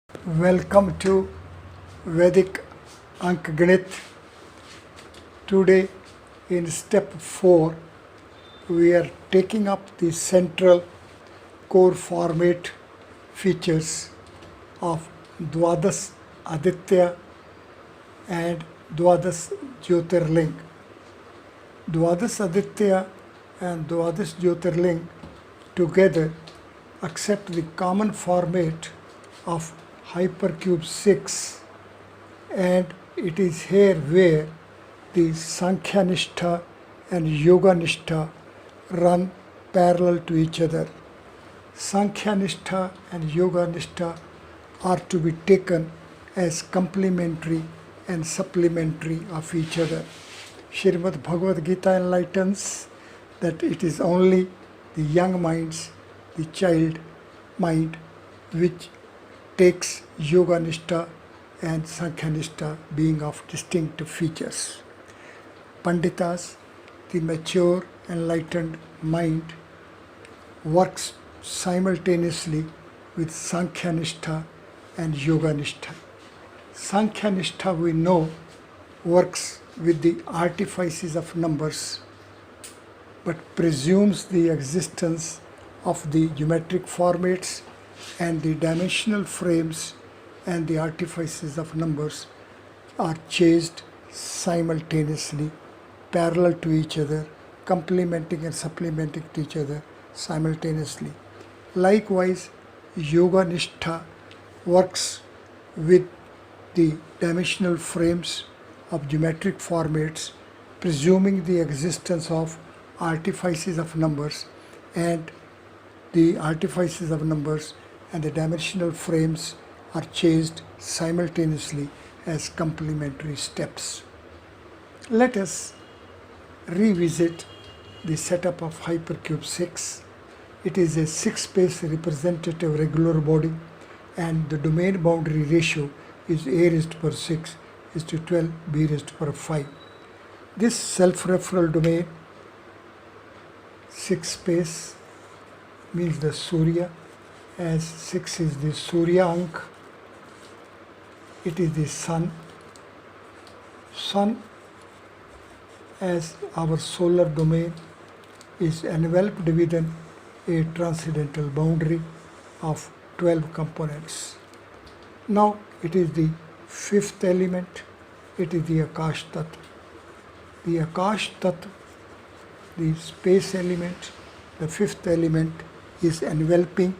Welcome to Vedic Ganit. Today in step 4 we are taking up the central core format features of Dwadas Aditya and Dwadas Jyotirling. Dwadas Aditya and Dwadas Jyotirling together accept the common format of hypercube 6, and it is here where the Sankhya Nishtha and Yoga Nishtha run parallel to each other. Sankhya Nishtha and Yoga Nishtha are to be taken as complementary and supplementary of each other. Srimad Bhagavad Gita enlightens that it is only the young minds, the child mind, which takes Yoga Nishtha and Sankhya Nishtha being of distinct features. Panditas, the mature, enlightened mind, works simultaneously with Sankhya Nishtha and Yoga Nishtha. Sankhya Nishtha, we know, works with the artifices of numbers, but presumes the existence of the geometric formats and the dimensional frames, and the artifices of numbers are chased simultaneously, parallel to each other, complementing and supplementing to each other simultaneously. Likewise, Yoga Nishtha works with the dimensional frames of geometric formats, presuming the existence of artifices of numbers, and the artifices of numbers and the dimensional frames are chased simultaneously as complementary steps. Let us revisit the setup of hypercube 6. It is a 6-space representative regular body, and the domain boundary ratio is a raised to power 6 is to 12 b raised to power 5. This self-referral domain, 6-space, means the Surya, as 6 is the Surya Ank. It is the Sun. Sun, as our solar domain, is enveloped within a transcendental boundary of 12 components. Now it is the 5th element. It is the Akash Tattva. The Akash Tattva, the space element, the 5th element, is enveloping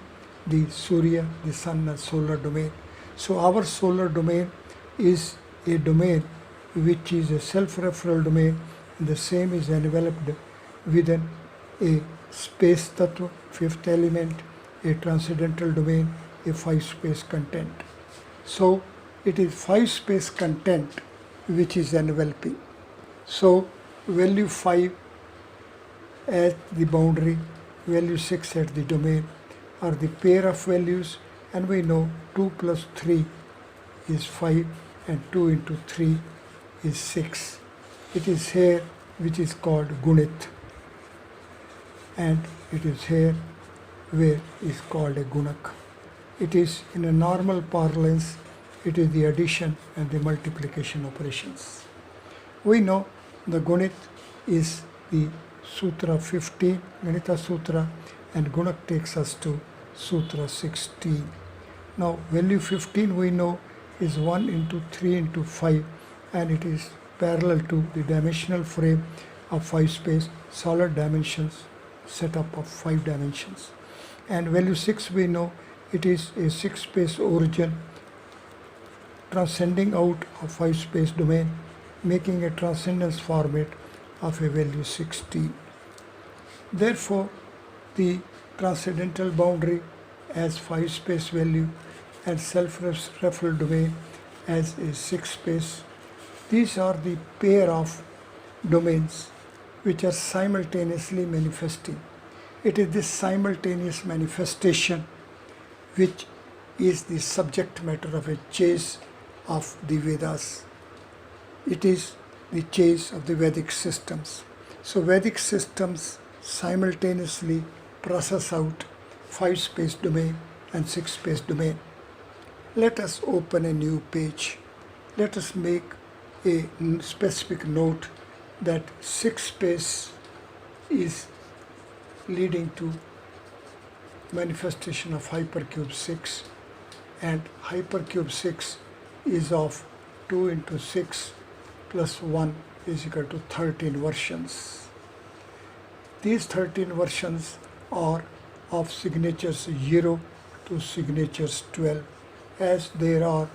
the Surya, the Sun and solar domain. So our solar domain is a domain which is a self-referral domain, and the same is enveloped within a space tattva, 5th element, a transcendental domain, a 5-space content. So it is 5-space content which is enveloping. So value 5 at the boundary, value 6 at the domain are the pair of values, and we know 2 plus 3 is 5 and 2 into 3 is 6. It is here which is called Ganit, and it is here where is called a Gunak. It is, in a normal parlance, it is the addition and the multiplication operations. We know the Ganit is the Sutra 15, Ganita Sutra, and Gunak takes us to Sutra 16. Now value 15 we know is 1 into 3 into 5, and it is parallel to the dimensional frame of 5-space, solid dimensions, setup of 5 dimensions. And value 6 we know it is a 6-space origin transcending out of 5-space domain, making a transcendence format of a value 16. Therefore, the transcendental boundary as 5-space value and self-referral domain as a 6-space, these are the pair of domains which are simultaneously manifesting. It is this simultaneous manifestation which is the subject matter of a chase of the Vedas. It is the chase of the Vedic systems. So Vedic systems simultaneously process out 5-space domain and 6-space domain. Let us open a new page. Let us make a specific note that 6 space is leading to manifestation of hypercube 6, and hypercube 6 is of 2 into 6 plus 1 is equal to 13 versions. These 13 versions are of signatures 0 to signatures 12, as there are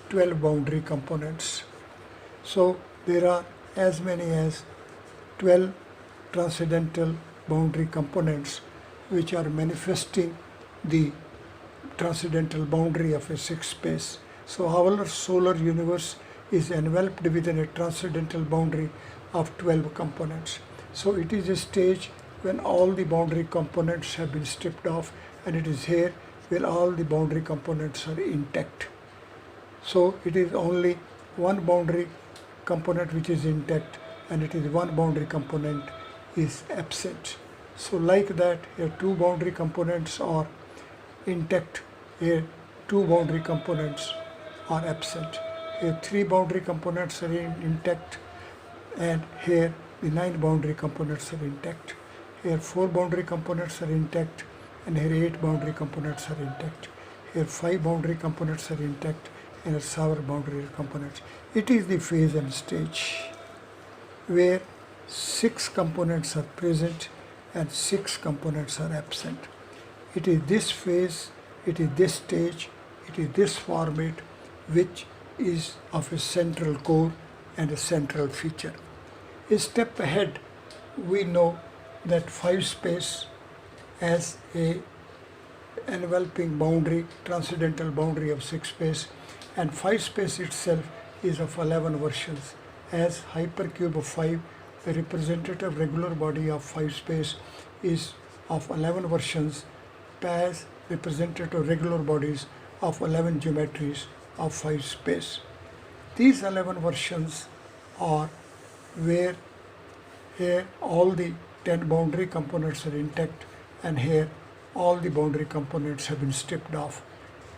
12 boundary components. So there are as many as 12 transcendental boundary components which are manifesting the transcendental boundary of a 6 space. So our solar universe is enveloped within a transcendental boundary of 12 components. So it is a stage when all the boundary components have been stripped off, and it is here where all the boundary components are intact. So it is only one boundary component which is intact, and it is one boundary component is absent. So like that, here 2 boundary components are intact, here 2 boundary components are absent, here 3 boundary components are intact, and here the 9 boundary components are intact. Here 4 boundary components are intact, and here 8 boundary components are intact. Here 5 boundary components are intact, and here 7 boundary components. It is the phase and stage where 6 components are present and 6 components are absent. It is this phase, it is this stage, it is this format which is of a central core and a central feature. A step ahead, we know that 5 space as a enveloping boundary, transcendental boundary of 6 space, and 5 space itself is of 11 versions, as hypercube of 5, the representative regular body of 5 space is of 11 versions, as representative regular bodies of 11 geometries of 5 space. These 11 versions are where here all the 10 boundary components are intact, and here all the boundary components have been stripped off.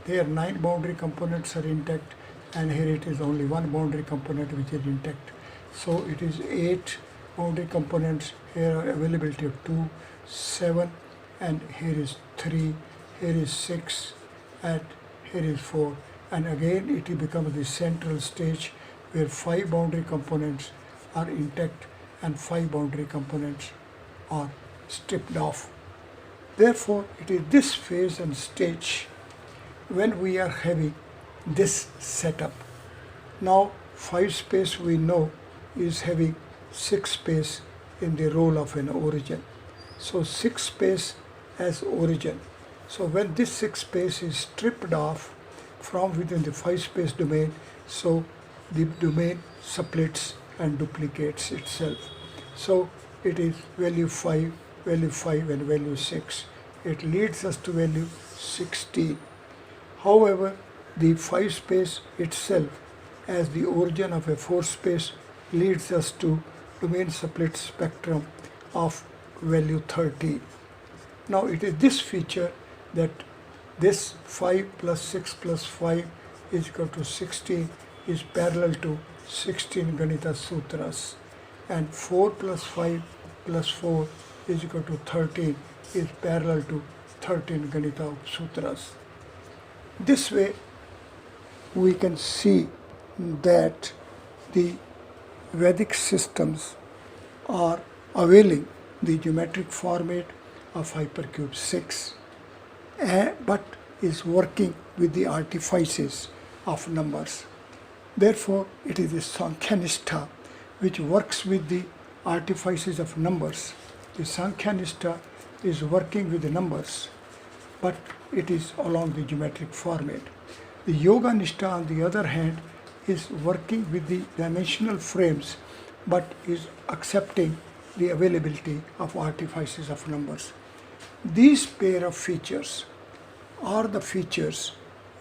There 9 boundary components are intact, and here it is only 1 boundary component which is intact. So it is 8 boundary components, here are availability of 2, 7, and here is 3, here is 6, and here is 4. And again it becomes the central stage where 5 boundary components are intact and 5 boundary components are stripped off. Therefore, it is this phase and stage when we are having this setup. Now 5 space we know is having 6 space in the role of an origin. So 6 space as origin. So when this 6 space is stripped off from within the 5 space domain, so the domain splits and duplicates itself. So it is value 5, and value 6. It leads us to value 16. However, the 5 space itself as the origin of a 4 space leads us to domain split spectrum of value 13. Now it is this feature that this 5 plus 6 plus 5 is equal to 16 is parallel to 16 Ganita Sutras, and 4 plus 5 plus 4 is equal to 13 is parallel to 13 Ganita Sutras. This way we can see that the Vedic systems are availing the geometric format of hypercube 6, but is working with the artifices of numbers. Therefore, it is the Sankhyanistha which works with the artifices of numbers. The Sankhyanistha is working with the numbers, but it is along the geometric format. The Yoga Nishtha, on the other hand, is working with the dimensional frames, but is accepting the availability of artifices of numbers. These pair of features are the features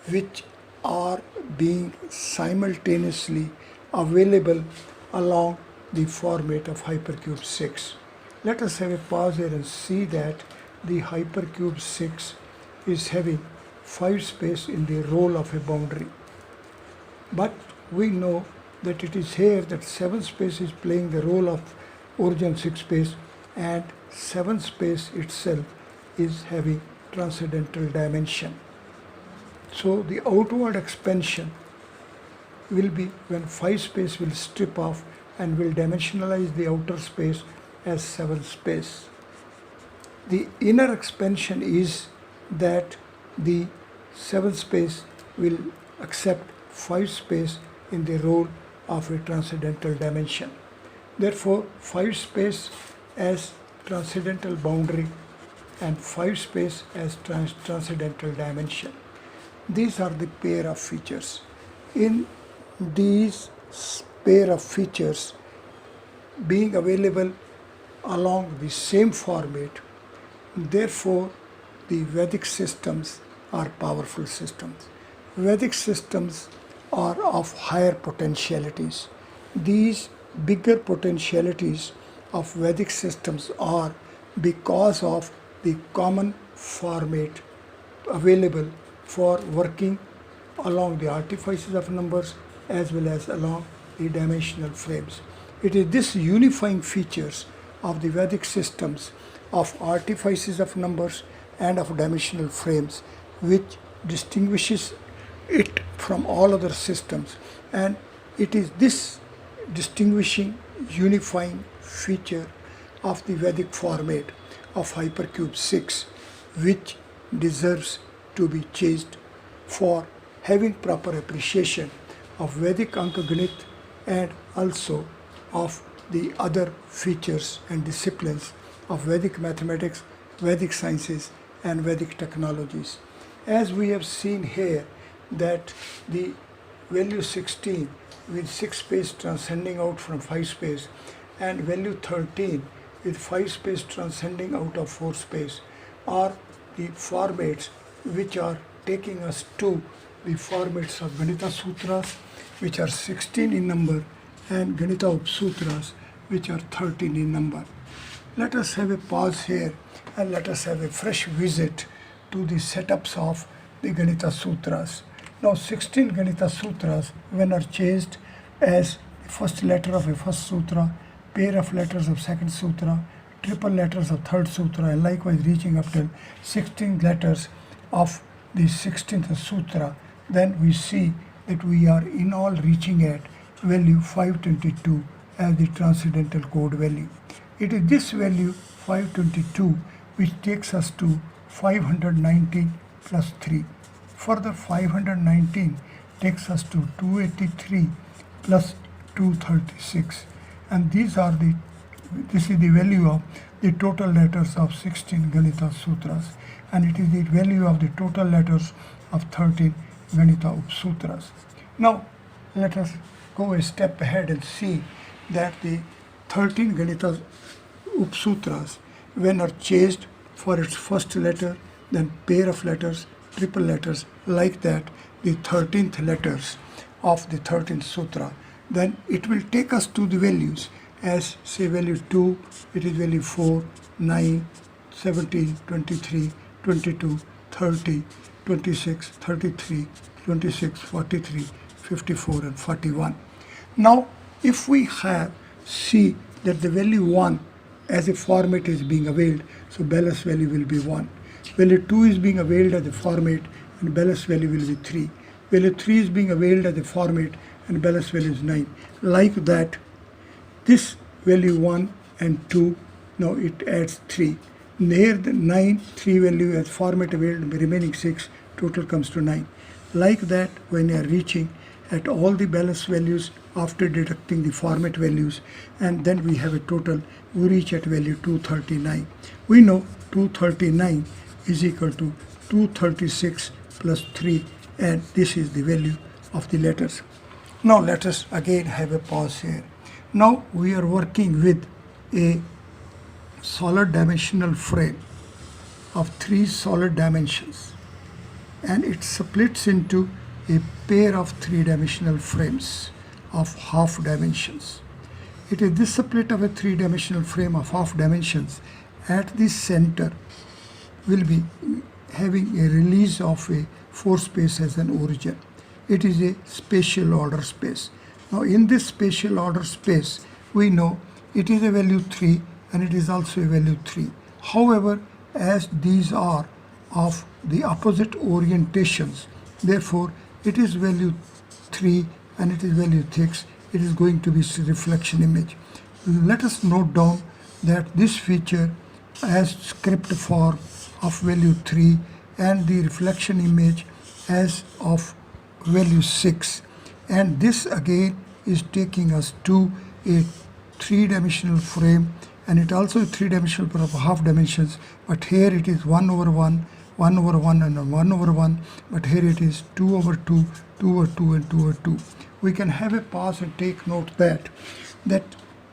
which are being simultaneously available along the format of hypercube 6. Let us have a pause here and see that the hypercube 6 is having 5 space in the role of a boundary. But we know that it is here that 7 space is playing the role of origin 6 space, and 7 space itself is having transcendental dimension. So the outward expansion will be when 5 space will strip off and will dimensionalize the outer space as 7 space. The inner expansion is that the 7 space will accept 5 space in the role of a transcendental dimension. Therefore, 5 space as transcendental boundary and 5 space as transcendental dimension. These are the pair of features. In these pair of features being available along the same format, therefore the Vedic systems are powerful systems. Vedic systems are of higher potentialities. These bigger potentialities of Vedic systems are because of the common format available for working along the artifices of numbers as well as along the dimensional frames. It is this unifying features of the Vedic systems of artifices of numbers and of dimensional frames which distinguishes it from all other systems, and it is this distinguishing unifying feature of the Vedic format of Hypercube 6 which deserves to be chased for having proper appreciation of Vedic Anka Ganit and also of the other features and disciplines of Vedic mathematics, Vedic sciences and Vedic technologies. As we have seen here that the value 16 with 6 space transcending out from 5 space and value 13 with 5 space transcending out of 4 space are the formats which are taking us to the formats of Ganita Sutras which are 16 in number and Ganita Upsutras which are 13 in number. Let us have a pause here and let us have a fresh visit to the setups of the Ganita Sutras. Now 16 Ganita Sutras when are chased as the first letter of a first sutra, pair of letters of second sutra, triple letters of third sutra, and likewise reaching up till 16 letters of the 16th sutra, then we see that we are in all reaching at value 522 as the transcendental code value. It is this value 522 which takes us to 519 plus 3. Further 519 takes us to 283 plus 236, and this is the value of the total letters of 16 Ganita Sutras, and it is the value of the total letters of 13 Ganita Upsutras. Now let us go a step ahead and see that the 13 Ganita Upsutras when are chased for its first letter, then pair of letters, triple letters, like that the 13th letters of the 13th sutra, then it will take us to the values as say value 2, it is value 4, 9, 17, 23, 22, 30, 26, 33, 26, 43, 54 and 41. Now if we see that the value 1 as a format is being availed, so ballast value will be 1. Value 2 is being availed as a format and ballast value will be 3. Value 3 is being availed as a format and ballast value is 9. Like that, this value 1 and 2, now it adds 3. Near the 9, 3 value as format availed, remaining 6, total comes to 9. Like that, when you are reaching at all the ballast values after deducting the format values, and then we have a total, we reach at value 239. We know 239 is equal to 236 plus 3, and this is the value of the letters. Now let us again have a pause here. Now we are working with a solid dimensional frame of 3 solid dimensions, and it splits into a pair of 3-dimensional frames of half dimensions. It is this split of a 3-dimensional frame of half dimensions at the center will be having a release of a 4 space as an origin. It is a spatial order space. Now in this spatial order space, we know it is a value 3 and it is also a value 3. However, as these are of the opposite orientations, therefore it is value 3 and it is value 6, it is going to be reflection image. Let us note down that this feature has script form of value 3 and the reflection image as of value 6, and this again is taking us to a three-dimensional frame, and it also is three-dimensional but of half dimensions, but here it is 1 over 1, 1 over 1 and 1 over 1, but here it is 2 over 2, 2 over 2 and 2 over 2. We can have a pause and take note that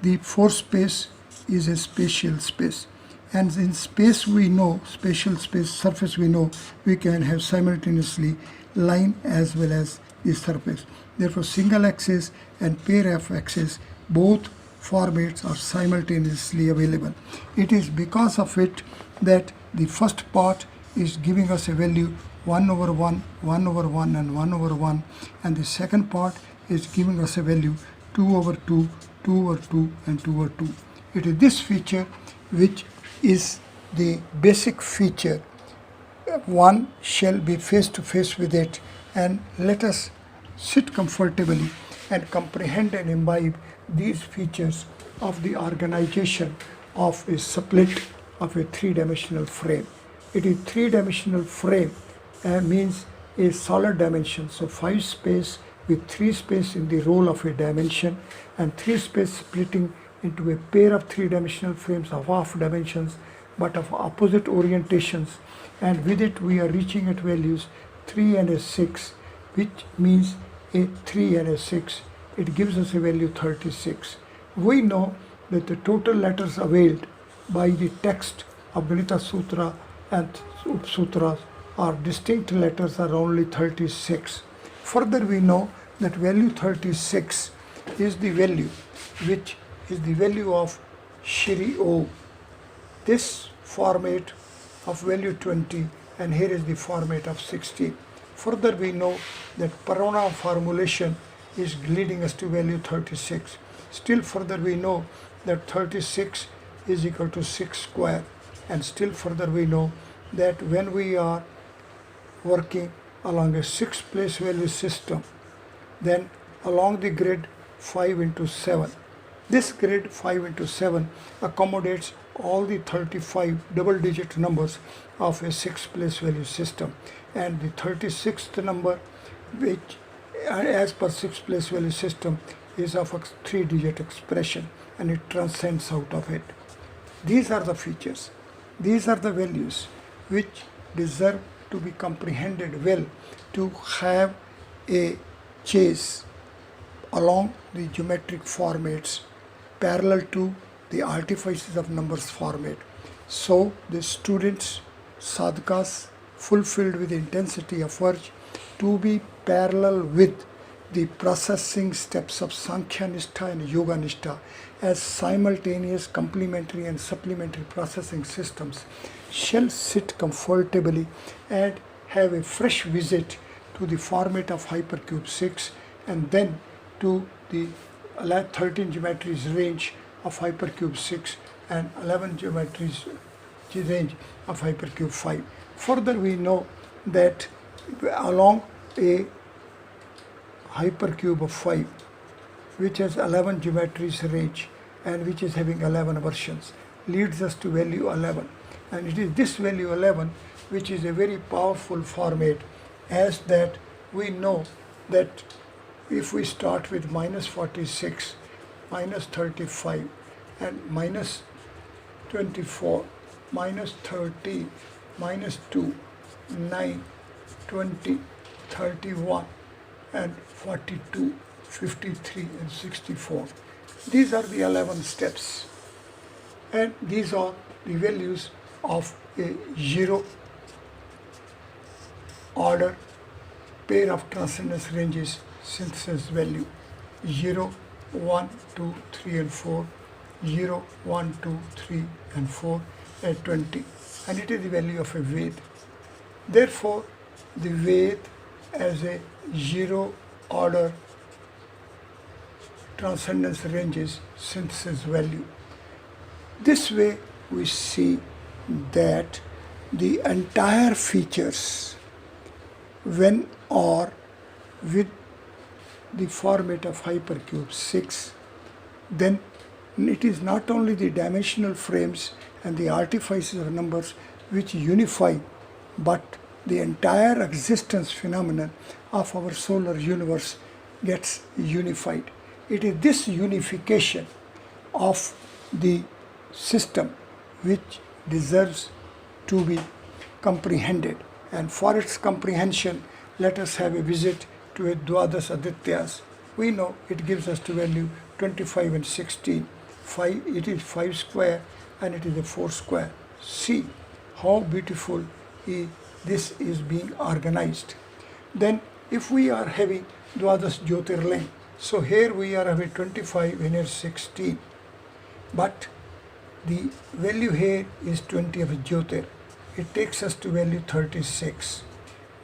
the 4 space is a spatial space, and in space we know, spatial space surface we know, we can have simultaneously line as well as the surface. Therefore single axis and pair of axis, both formats are simultaneously available. It is because of it that the first part is giving us a value 1 over 1, 1 over 1 and 1 over 1, and the second part is giving us a value 2 over 2, 2 over 2 and 2 over 2. It is this feature which is the basic feature. One shall be face to face with it, and let us sit comfortably and comprehend and imbibe these features of the organization of a split of a three-dimensional frame. It is three-dimensional frame means a solid dimension, so 5 space with 3 space in the role of a dimension and 3 space splitting into a pair of three-dimensional frames of half dimensions but of opposite orientations, and with it we are reaching at values 3 and a 6, which means a 3 and a 6. It gives us a value 36. We know that the total letters availed by the text of Ganita Sutra and Sutras are distinct letters are only 36. Further, we know that value 36 is the value which is the value of Shri O. This format of value 20, and here is the format of 16. Further, we know that pronoun formulation is leading us to value 36. Still further, we know that 36 is equal to 6 square, and still further we know that when we are working along a 6 place value system, then along the grid 5 into 7. This grid 5 into 7 accommodates all the 35 double-digit numbers of a 6 place value system, and the 36th number, which as per 6 place value system, is of a 3-digit expression, and it transcends out of it. These are the features, these are the values which deserve to be comprehended well to have a chase along the geometric formats parallel to the artifices of numbers format. So the students, sadhakas, fulfilled with intensity of urge to be parallel with the processing steps of Sankhya Nishtha and Yoga Nishtha as simultaneous complementary and supplementary processing systems shall sit comfortably and have a fresh visit to the format of Hypercube 6 and then to the 13 geometries range of Hypercube 6 and 11 geometries range of Hypercube 5. Further, we know that along a Hypercube of 5, which has 11 geometries range and which is having 11 versions, leads us to value 11. And it is this value 11 which is a very powerful format, as that we know that if we start with minus 46, minus 35 and minus 24, minus 13, minus 2, 9, 20, 31 and 42, 53 and 64. These are the 11 steps, and these are the values of a 0 order pair of transcendence ranges synthesis value 0, 1, 2, 3 and 4, 0, 1, 2, 3 and 4 and 20, and it is the value of a Ved. Therefore, the Ved as a zero order transcendence ranges synthesis value. This way we see that the entire features, when or with the format of hypercube 6, then it is not only the dimensional frames and the artifices of numbers which unify, but the entire existence phenomenon of our solar universe gets unified. It is this unification of the system which deserves to be comprehended, and for its comprehension let us have a visit to a Dwadas Adityas. We know it gives us the value 25 and 16. It is 5 square and it is a 4 square. See how beautiful this is being organized. Then if we are having Dwadas Jyotirling, so here we are having 25 and here 16, but the value here is 20 of Jyotir. It takes us to value 36.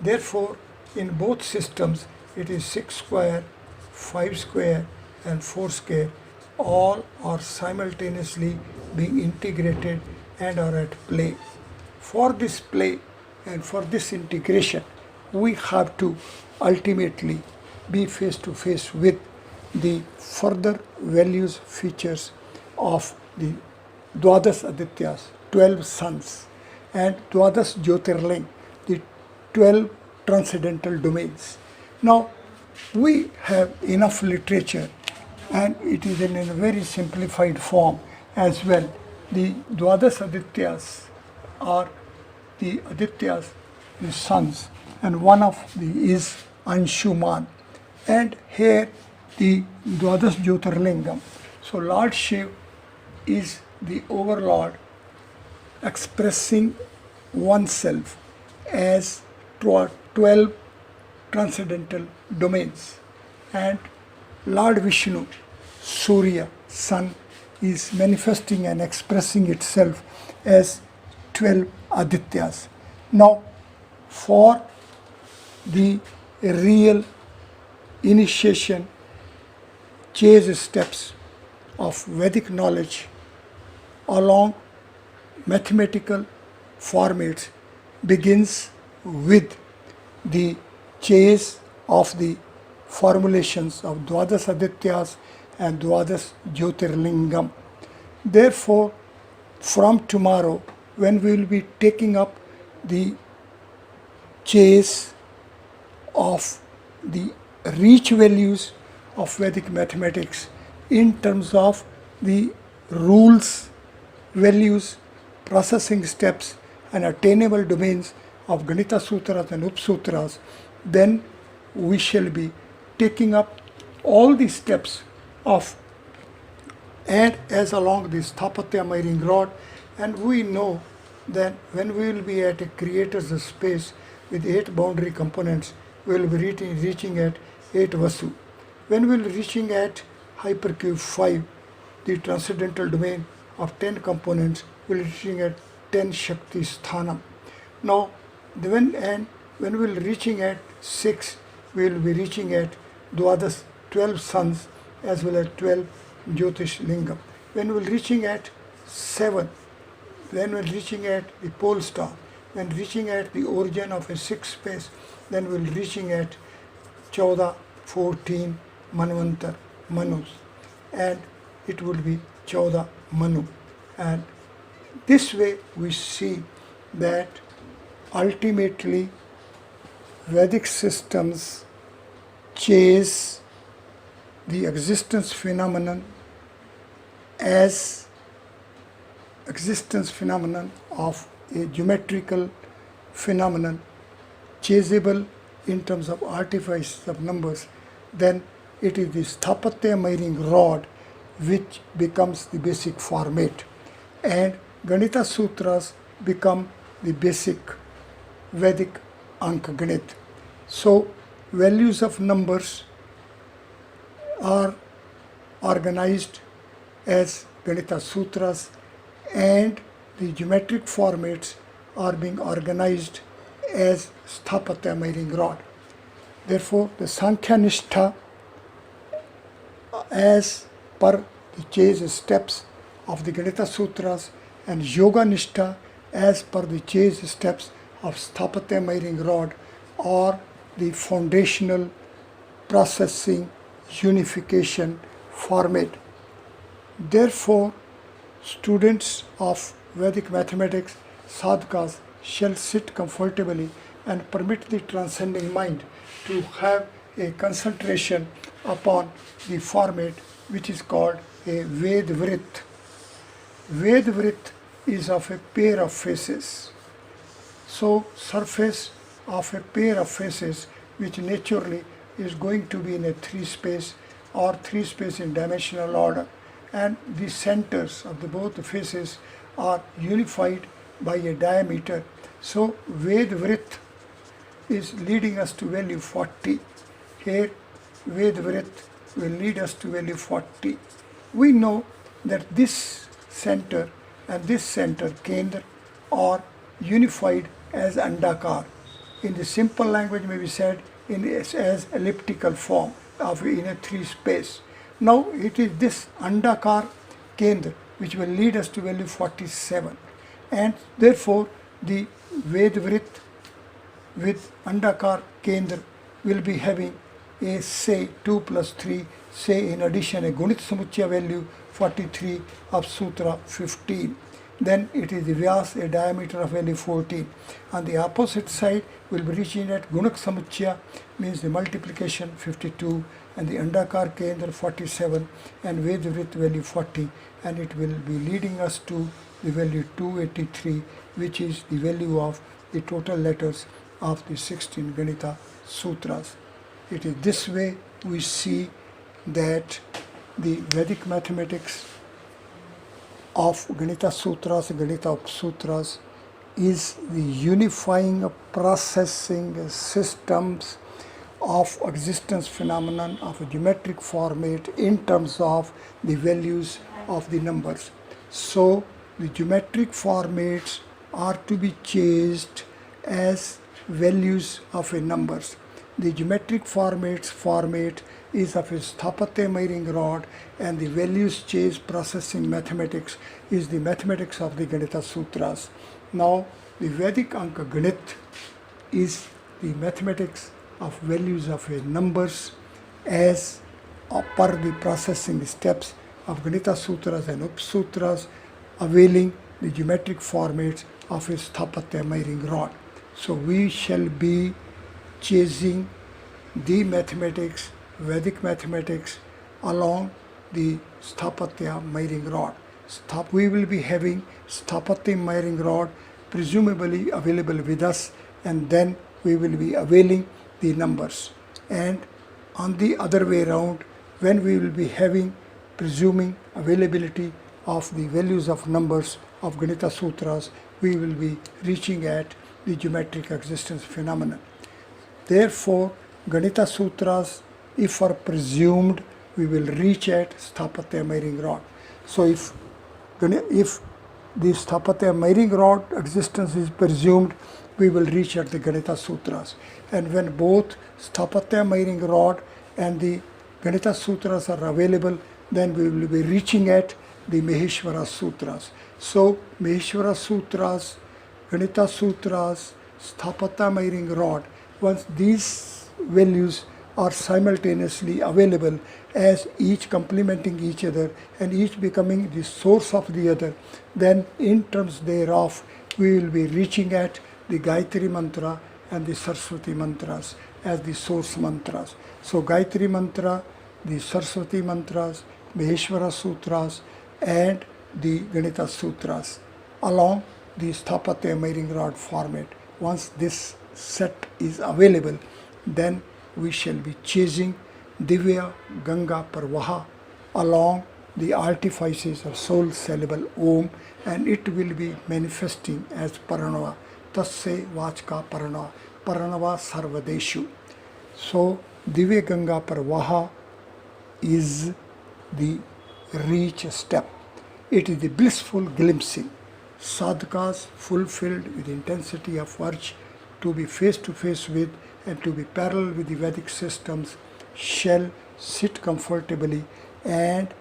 Therefore, in both systems, it is 6 square, 5 square and 4 square. All are simultaneously being integrated and are at play. For this play and for this integration, we have to ultimately be face to face with the further values, features of the Dwadas Adityas, 12 suns, and Dwadas Jyotirling, the 12 transcendental domains. Now, we have enough literature, and it is in a very simplified form as well. The Dwadas Adityas are the Adityas, the suns, and one of the is Anshuman. And here the Dwadas Jyotirlingam. So Lord Shiv is the overlord expressing oneself as 12 transcendental domains, and Lord Vishnu, Surya, sun, is manifesting and expressing itself as 12 Adityas. Now, for the real initiation chase steps of Vedic knowledge along mathematical formats begins with the chase of the formulations of Dwadas Adityas and Dwadas Jyotirlingam. Therefore, from tomorrow, when we will be taking up the chase of the reach values of Vedic mathematics in terms of the rules, values, processing steps and attainable domains of Ganita Sutras and Upsutras, then we shall be taking up all the steps of and as along the Sthapatya miring rod, and we know that when we will be at a creator's space with 8 boundary components, we will be reaching at 8 Vasu. When we will be reaching at hypercube 5, the transcendental domain of 10 components, we will be reaching at 10 Shakti Sthanam. Now, when we will be reaching at 6, we will be reaching at Dwadas 12 suns as well as 12 Jyotish Lingam. When we will be reaching at 7, then we will be reaching at the pole star. When reaching at the origin of a 6th space, then we will be reaching at 14, 14 Manvantar, Manus, and it will be 14 Manu. And this way we see that ultimately Vedic systems chase the existence phenomenon as existence phenomenon of a geometrical phenomenon chaseable in terms of artifices of numbers. Then it is the Sthapatya miring rod which becomes the basic format, and Ganita Sutras become the basic Vedic Anka Ganit. So values of numbers are organized as Ganita Sutras, and the geometric formats are being organized as Sthapatya ring rod. Therefore, the Sankhya Nishtha, as per the chase steps of the Ganita Sutras, and Yoga Nishtha as per the chase steps of Sthapatya ring rod, or the foundational processing unification format. Therefore, students of Vedic mathematics, sadhakas, shall sit comfortably and permit the transcending mind to have a concentration upon the format which is called a Vedvrit. Vedvrit is of a pair of faces. So, surface of a pair of faces, which naturally is going to be in a 3-space or 3-space in dimensional order, and the centers of the both faces are unified by a diameter. So, Vedvrit is leading us to value 40. Here, Vedvrit will lead us to value 40. We know that this center and this center, Kendra, are unified as Andakar. In the simple language may be said as elliptical form in a 3-space. Now it is this Andakar Kendra which will lead us to value 47, and therefore the Vedvrit with Andakar Kendra will be having a, say, 2 plus 3, say in addition a Gunit Samuchya value 43 of Sutra 15. Then it is the Vyas, a diameter of value 14. On the opposite side, we will be reaching at Gunak Samuchya, means the multiplication 52, and the Andakar Kendra 47, and Vedvrit value 40, and it will be leading us to the value 283, which is the value of the total letters of the 16 Ganita Sutras. It is this way we see that the Vedic mathematics of Ganita Sutras, Ganita Sutras, is the unifying processing systems of existence phenomenon of a geometric format in terms of the values of the numbers. So the geometric formats are to be chased as values of a numbers. The geometric format is of a Sthapatya ring rod, and the values chase processing mathematics is the mathematics of the Ganita Sutras. Now the Vedic Anka Ganit is the mathematics of values of a numbers as per the processing steps of Ganita Sutras and Upsutras, availing the geometric formats of a Sthapatya ring rod. So we shall be chasing the mathematics, Vedic mathematics, along the Sthapatya ring rod. We will be having Sthapatya ring rod presumably available with us, and then we will be availing the numbers. And on the other way around, when we will be having presuming availability of the values of numbers of Ganita Sutras, we will be reaching at the geometric existence phenomenon. Therefore, Ganita Sutras, if are presumed, we will reach at Sthapatya ring rod. So if the Sthapatya ring rod existence is presumed, we will reach at the Ganita Sutras. And when both Sthapatya ring rod and the Ganita Sutras are available, then we will be reaching at the Maheshwara Sutras. So Maheshwara Sutras, Ganita Sutras, Sthapatya ring rod, once these values are simultaneously available as each complementing each other and each becoming the source of the other, then in terms thereof we will be reaching at the Gayatri Mantra and the Saraswati Mantras as the source mantras. So Gayatri Mantra, the Saraswati Mantras, Maheshwara Sutras and the Ganita Sutras along the Sthapatya ring rod format. Once this set is available, then we shall be chasing Divya Ganga Parvaha along the artifices of soul syllable Om, and it will be manifesting as Paranava. Tasya Vachka Paranava, Paranava Sarvadeshu. So Divya Ganga Parvaha is the reach step. It is the blissful glimpsing. Sadhakas fulfilled with intensity of urge to be face to face with and to be parallel with the Vedic systems shall sit comfortably and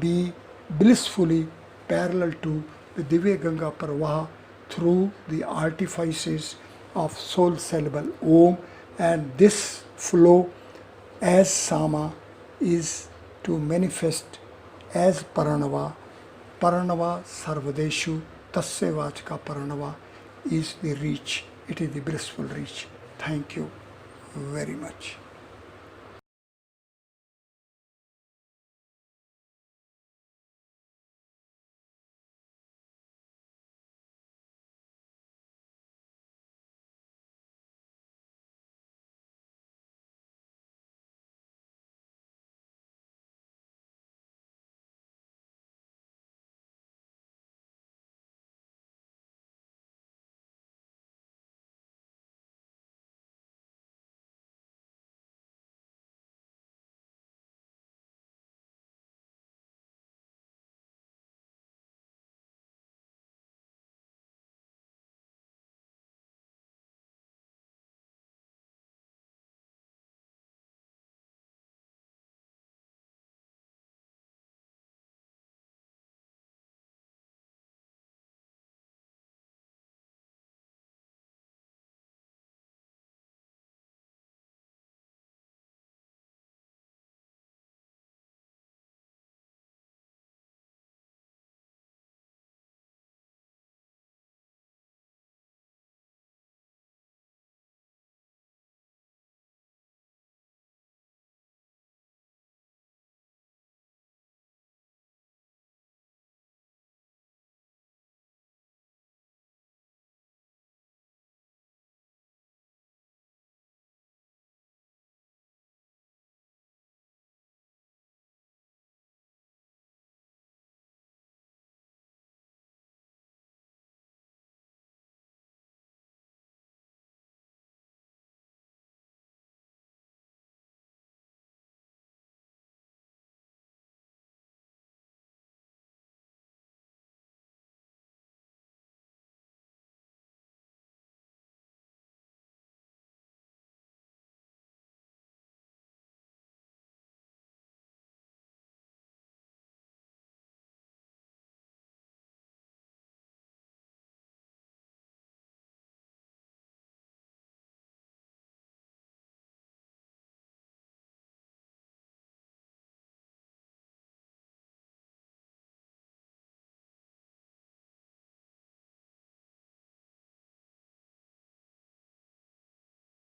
be blissfully parallel to the Divya Ganga Parvaha through the artifices of soul syllable Om, and this flow as Sama is to manifest as Paranava. Paranava Sarvadeshu Tasya Vachka Paranava is the reach. It is the blissful reach. Thank you very much.